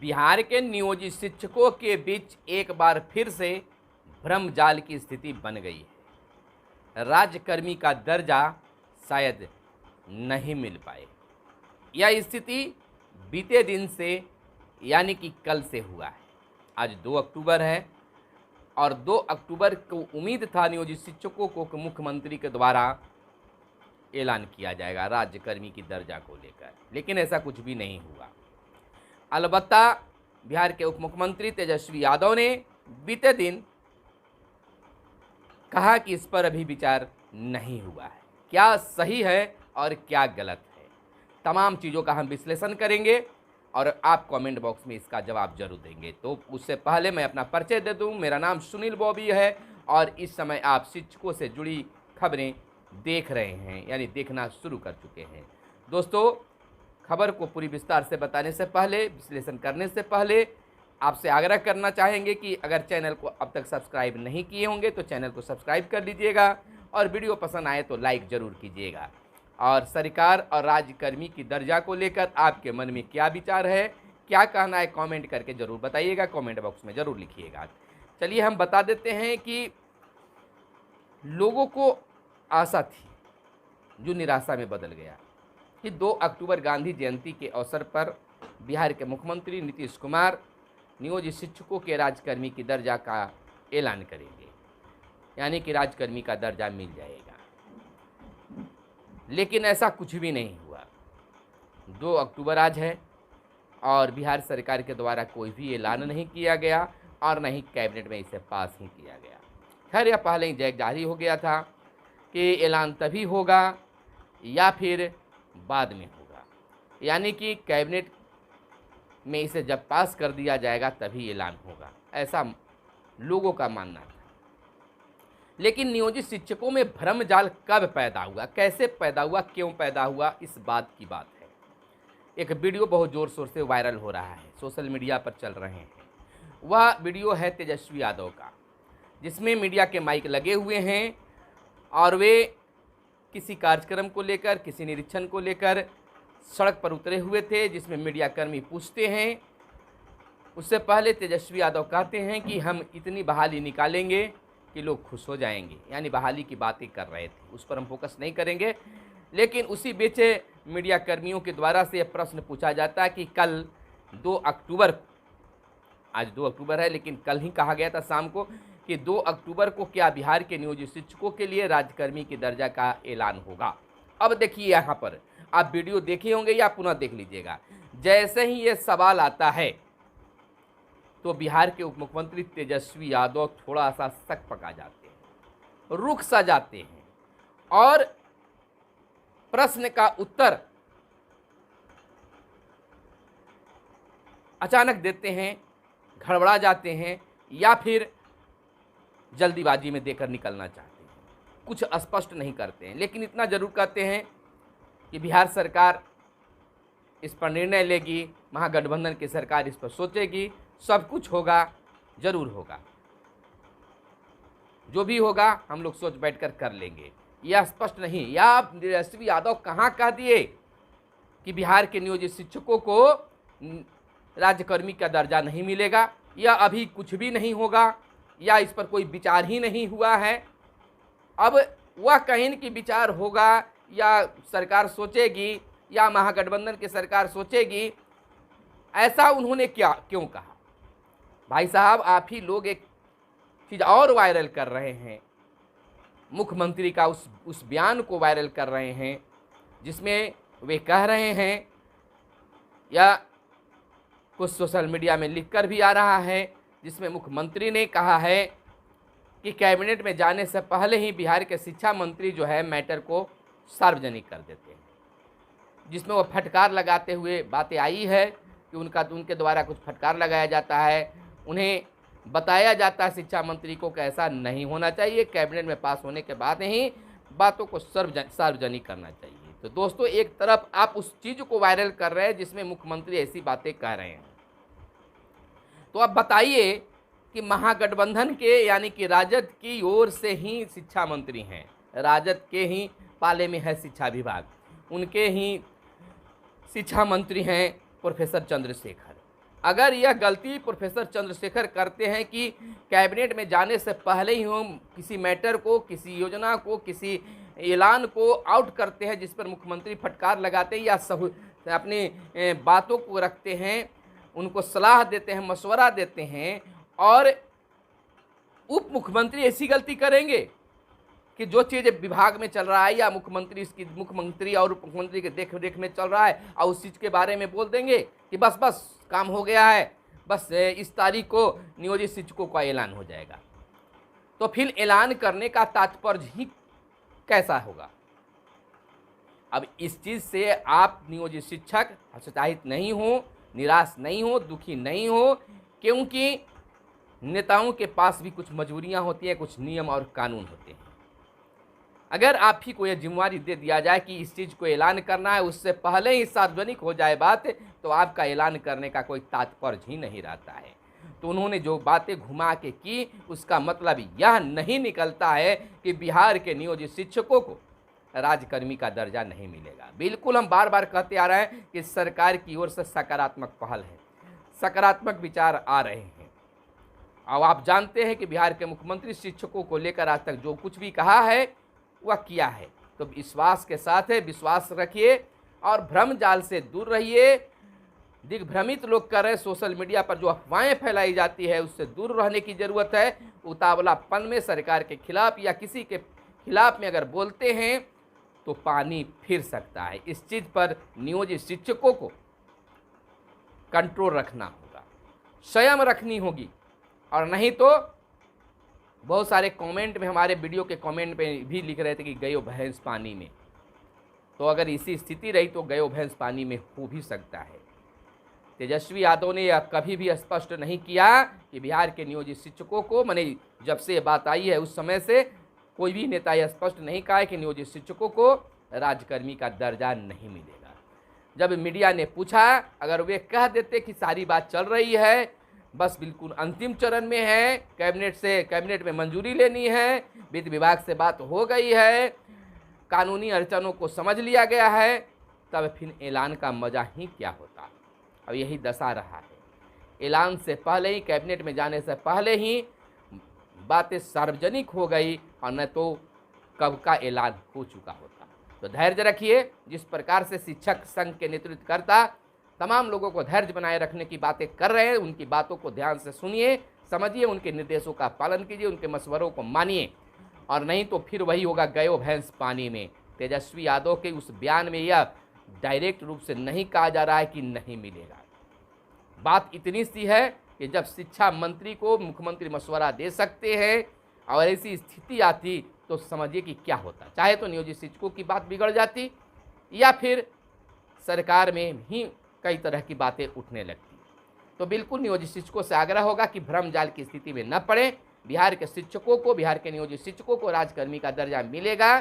बिहार के नियोजित शिक्षकों के बीच एक बार फिर से भ्रम जाल की स्थिति बन गई है। राज्यकर्मी का दर्जा शायद नहीं मिल पाए। यह स्थिति बीते दिन से यानी कि कल से हुआ है। आज 2 अक्टूबर है और 2 अक्टूबर को उम्मीद था नियोजित शिक्षकों को मुख्यमंत्री के द्वारा ऐलान किया जाएगा राज्यकर्मी की दर्जा को लेकर, लेकिन ऐसा कुछ भी नहीं हुआ। अलबत्ता बिहार के उप मुख्यमंत्री तेजस्वी यादव ने बीते दिन कहा कि इस पर अभी विचार नहीं हुआ है। क्या सही है और क्या गलत है, तमाम चीज़ों का हम विश्लेषण करेंगे और आप कमेंट बॉक्स में इसका जवाब जरूर देंगे। तो उससे पहले मैं अपना परिचय दे दूं। मेरा नाम सुनील बॉबी है और इस समय आप शिक्षकों से जुड़ी खबरें देख रहे हैं, यानी देखना शुरू कर चुके हैं। दोस्तों, खबर को पूरी विस्तार से बताने से पहले, विश्लेषण करने से पहले आपसे आग्रह करना चाहेंगे कि अगर चैनल को अब तक सब्सक्राइब नहीं किए होंगे तो चैनल को सब्सक्राइब कर लीजिएगा और वीडियो पसंद आए तो लाइक ज़रूर कीजिएगा। और सरकार और राज्यकर्मी की दर्जा को लेकर आपके मन में क्या विचार है, क्या कहना है, कमेंट करके ज़रूर बताइएगा, कमेंट बॉक्स में ज़रूर लिखिएगा। चलिए हम बता देते हैं कि लोगों को आशा थी जो निराशा में बदल गया कि 2 अक्टूबर गांधी जयंती के अवसर पर बिहार के मुख्यमंत्री नीतीश कुमार नियोजित शिक्षकों के राज्यकर्मी की दर्जा का ऐलान करेंगे, यानी कि राज्यकर्मी का दर्जा मिल जाएगा। लेकिन ऐसा कुछ भी नहीं हुआ। 2 अक्टूबर आज है और बिहार सरकार के द्वारा कोई भी ऐलान नहीं किया गया और न ही कैबिनेट में इसे पास ही किया गया। खैर, यह पहले ही जारी हो गया था कि ऐलान तभी होगा या फिर बाद में होगा, यानी कि कैबिनेट में इसे जब पास कर दिया जाएगा तभी ऐलान होगा, ऐसा लोगों का मानना था। लेकिन नियोजित शिक्षकों में भ्रम जाल कब पैदा हुआ, कैसे पैदा हुआ, क्यों पैदा हुआ, इस बात की बात है। एक वीडियो बहुत ज़ोर शोर से वायरल हो रहा है, सोशल मीडिया पर चल रहे हैं। वह वीडियो है तेजस्वी यादव का, जिसमें मीडिया के माइक लगे हुए हैं और वे किसी कार्यक्रम को लेकर, किसी निरीक्षण को लेकर सड़क पर उतरे हुए थे, जिसमें मीडिया कर्मी पूछते हैं। उससे पहले तेजस्वी यादव कहते हैं कि हम इतनी बहाली निकालेंगे कि लोग खुश हो जाएंगे, यानी बहाली की बातें कर रहे थे, उस पर हम फोकस नहीं करेंगे। लेकिन उसी बीच मीडिया कर्मियों के द्वारा से यह प्रश्न पूछा जाता है कि कल 2 अक्टूबर, आज 2 अक्टूबर है लेकिन कल ही कहा गया था शाम को कि 2 अक्टूबर को क्या बिहार के नियोजित शिक्षकों के लिए राज्यकर्मी की दर्जा का ऐलान होगा। अब देखिए, यहाँ पर आप वीडियो देखे होंगे या पुनः देख लीजिएगा। जैसे ही ये सवाल आता है तो बिहार के उप मुख्यमंत्री तेजस्वी यादव थोड़ा सा शक पका जाते हैं, रुक सा जाते हैं और प्रश्न का उत्तर अचानक देते हैं, गड़बड़ा जाते हैं या फिर जल्दीबाजी में देकर निकलना चाहते हैं, कुछ स्पष्ट नहीं करते हैं। लेकिन इतना जरूर कहते हैं कि बिहार सरकार इस पर निर्णय लेगी, महागठबंधन की सरकार इस पर सोचेगी, सब कुछ होगा, जरूर होगा, जो भी होगा हम लोग सोच बैठकर कर लेंगे। यह स्पष्ट नहीं, या तेजस्वी यादव कहाँ कह दिए कि बिहार के नियोजित शिक्षकों को राज्यकर्मी का दर्जा नहीं मिलेगा, या अभी कुछ भी नहीं होगा, या इस पर कोई विचार ही नहीं हुआ है। अब वह कहीं कि विचार होगा या सरकार सोचेगी या महागठबंधन की सरकार सोचेगी, ऐसा उन्होंने क्यों कहा? भाई साहब, आप ही लोग एक चीज़ और वायरल कर रहे हैं, मुख्यमंत्री का उस बयान को वायरल कर रहे हैं, जिसमें वे कह रहे हैं, या कुछ सोशल मीडिया में लिखकर भी आ रहा है, जिसमें मुख्यमंत्री ने कहा है कि कैबिनेट में जाने से पहले ही बिहार के शिक्षा मंत्री जो है मैटर को सार्वजनिक कर देते हैं, जिसमें वो फटकार लगाते हुए बातें आई है कि उनके द्वारा कुछ फटकार लगाया जाता है, उन्हें बताया जाता है शिक्षा मंत्री को कि ऐसा नहीं होना चाहिए, कैबिनेट में पास होने के बाद ही बातों को सार्वजनिक करना चाहिए। तो दोस्तों, एक तरफ आप उस चीज़ को वायरल कर रहे हैं जिसमें मुख्यमंत्री ऐसी बातें कह रहे हैं, तो अब बताइए कि महागठबंधन के यानी कि राजद की ओर से ही शिक्षा मंत्री हैं, राजद के ही पाले में है शिक्षा विभाग, उनके ही शिक्षा मंत्री हैं प्रोफेसर चंद्रशेखर। अगर यह गलती प्रोफेसर चंद्रशेखर करते हैं कि कैबिनेट में जाने से पहले ही हम किसी मैटर को, किसी योजना को, किसी ऐलान को आउट करते हैं जिस पर मुख्यमंत्री फटकार लगाते हैं या अपनी बातों को रखते हैं, उनको सलाह देते हैं, मशवरा देते हैं, और उप मुख्यमंत्री ऐसी गलती करेंगे कि जो चीज़ विभाग में चल रहा है या मुख्यमंत्री और उप मुख्यमंत्री के देख रेख में चल रहा है और उस चीज़ के बारे में बोल देंगे कि बस बस काम हो गया है, बस इस तारीख को नियोजित शिक्षकों का ऐलान हो जाएगा, तो फिर ऐलान करने का तात्पर्य ही कैसा होगा। अब इस चीज़ से आप नियोजित शिक्षक हतोत्साहित नहीं हो, निराश नहीं हो, दुखी नहीं हो, क्योंकि नेताओं के पास भी कुछ मजबूरियां होती हैं, कुछ नियम और कानून होते हैं। अगर आप ही को यह जिम्मेवारी दे दिया जाए कि इस चीज़ को ऐलान करना है, उससे पहले ही सार्वजनिक हो जाए बात, तो आपका ऐलान करने का कोई तात्पर्य ही नहीं रहता है। तो उन्होंने जो बातें घुमा के की, उसका मतलब यह नहीं निकलता है कि बिहार के नियोजित शिक्षकों को राजकर्मी का दर्जा नहीं मिलेगा। बिल्कुल हम बार बार कहते आ रहे हैं कि सरकार की ओर से सकारात्मक पहल है, सकारात्मक विचार आ रहे हैं। अब आप जानते हैं कि बिहार के मुख्यमंत्री शिक्षकों को लेकर आज तक जो कुछ भी कहा है वह किया है। तो विश्वास के साथ है, विश्वास रखिए और भ्रम जाल से दूर रहिए। दिग्भ्रमित लोग कर रहे सोशल मीडिया पर जो अफवाहें फैलाई जाती है उससे दूर रहने की ज़रूरत है। उतावलापन में सरकार के खिलाफ या किसी के खिलाफ में अगर बोलते हैं तो पानी फिर सकता है। इस चीज़ पर नियोजित शिक्षकों को कंट्रोल रखना होगा, संयम रखनी होगी, और नहीं तो बहुत सारे कमेंट में, हमारे वीडियो के कमेंट पे भी लिख रहे थे कि गयो भैंस पानी में। तो अगर इसी स्थिति रही तो गयो भैंस पानी में हो भी सकता है। तेजस्वी यादव ने यह कभी भी स्पष्ट नहीं किया कि बिहार के नियोजित शिक्षकों को, माने जब से ये बात आई है उस समय से कोई भी नेता यह स्पष्ट नहीं कहा है कि नियोजित शिक्षकों को राजकर्मी का दर्जा नहीं मिलेगा। जब मीडिया ने पूछा, अगर वे कह देते कि सारी बात चल रही है, बस बिल्कुल अंतिम चरण में है, कैबिनेट में मंजूरी लेनी है, वित्त विभाग से बात हो गई है, कानूनी अड़चनों को समझ लिया गया है, तब फिर ऐलान का मजा ही क्या होता। अब यही दशा रहा है। ऐलान से पहले ही, कैबिनेट में जाने से पहले ही बातें सार्वजनिक हो गई, और न तो कब का ऐलान हो चुका होता। तो धैर्य रखिए। जिस प्रकार से शिक्षक संघ के नेतृत्वकर्ता तमाम लोगों को धैर्य बनाए रखने की बातें कर रहे हैं, उनकी बातों को ध्यान से सुनिए, समझिए, उनके निर्देशों का पालन कीजिए, उनके मशवरों को मानिए, और नहीं तो फिर वही होगा गयो भैंस पानी में। तेजस्वी यादव के उस बयान में यह डायरेक्ट रूप से नहीं कहा जा रहा है कि नहीं मिलेगा। बात इतनी सी है कि जब शिक्षा मंत्री को मुख्यमंत्री मशवरा दे सकते हैं और ऐसी स्थिति आती तो समझिए कि क्या होता। चाहे तो नियोजित शिक्षकों की बात बिगड़ जाती या फिर सरकार में ही कई तरह की बातें उठने लगती। तो बिल्कुल नियोजित शिक्षकों से आग्रह होगा कि भ्रम जाल की स्थिति में न पड़े। बिहार के शिक्षकों को, बिहार के नियोजित शिक्षकों को राजकर्मी का दर्जा मिलेगा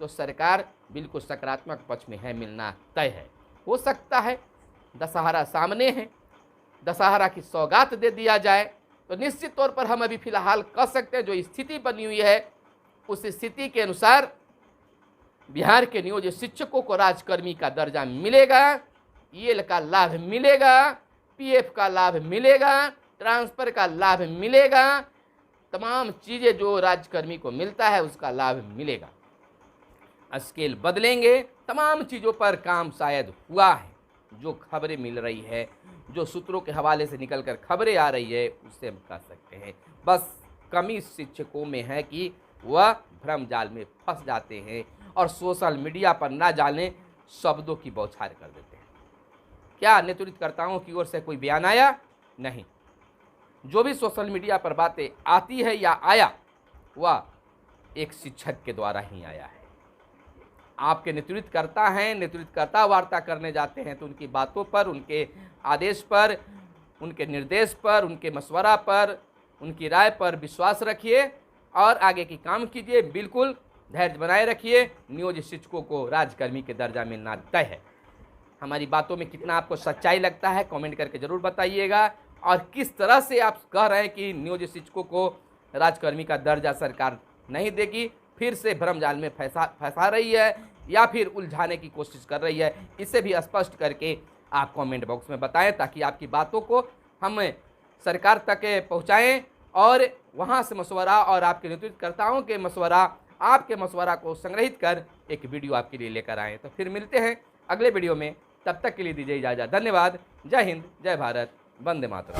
तो सरकार बिल्कुल सकारात्मक पक्ष में है, मिलना तय है। हो सकता है दशहरा सामने है, दशहरा की सौगात दे दिया जाए तो निश्चित तौर पर हम अभी फिलहाल कह सकते हैं जो स्थिति बनी हुई है उस स्थिति के अनुसार बिहार के नियोजित शिक्षकों को राजकर्मी का दर्जा मिलेगा, ईएल का लाभ मिलेगा, पीएफ का लाभ मिलेगा, ट्रांसफर का लाभ मिलेगा, तमाम चीज़ें जो राजकर्मी को मिलता है उसका लाभ मिलेगा। स्केल बदलेंगे, तमाम चीज़ों पर काम शायद हुआ है। जो खबरें मिल रही है, जो सूत्रों के हवाले से निकलकर खबरें आ रही है, उससे हम कह सकते हैं बस कमी शिक्षकों में है कि वह भ्रम जाल में फंस जाते हैं और सोशल मीडिया पर ना जाने शब्दों की बौछार कर देते हैं। क्या नेतृत्वकर्ताओं की ओर से कोई बयान आया? नहीं। जो भी सोशल मीडिया पर बातें आती है या आया वह एक शिक्षक के द्वारा ही आया है। आपके नेतृत्वकर्ता हैं, नेतृत्वकर्ता वार्ता करने जाते हैं तो उनकी बातों पर, उनके आदेश पर, उनके निर्देश पर, उनके मशवरा पर, उनकी राय पर विश्वास रखिए और आगे की काम कीजिए। बिल्कुल धैर्य बनाए रखिए। नियोजित शिक्षकों को राजकर्मी के दर्जा मिलना तय है। हमारी बातों में कितना आपको सच्चाई लगता है कमेंट करके ज़रूर बताइएगा, और किस तरह से आप कह रहे हैं कि नियोजित शिक्षकों को राजकर्मी का दर्जा सरकार नहीं देगी, फिर से भ्रमजाल में फंसा रही है या फिर उलझाने की कोशिश कर रही है, इसे भी स्पष्ट करके आप कमेंट बॉक्स में बताएं ताकि आपकी बातों को हम सरकार तक पहुँचाएँ और वहाँ से मशवरा और आपके नेतृत्वकर्ताओं के मशवरा, आपके मशवरा को संग्रहित कर एक वीडियो आपके लिए लेकर आएँ। तो फिर मिलते हैं अगले वीडियो में, तब तक के लिए दीजिए इजाज़त। धन्यवाद। जय हिंद, जय भारत, वंदे मातरम।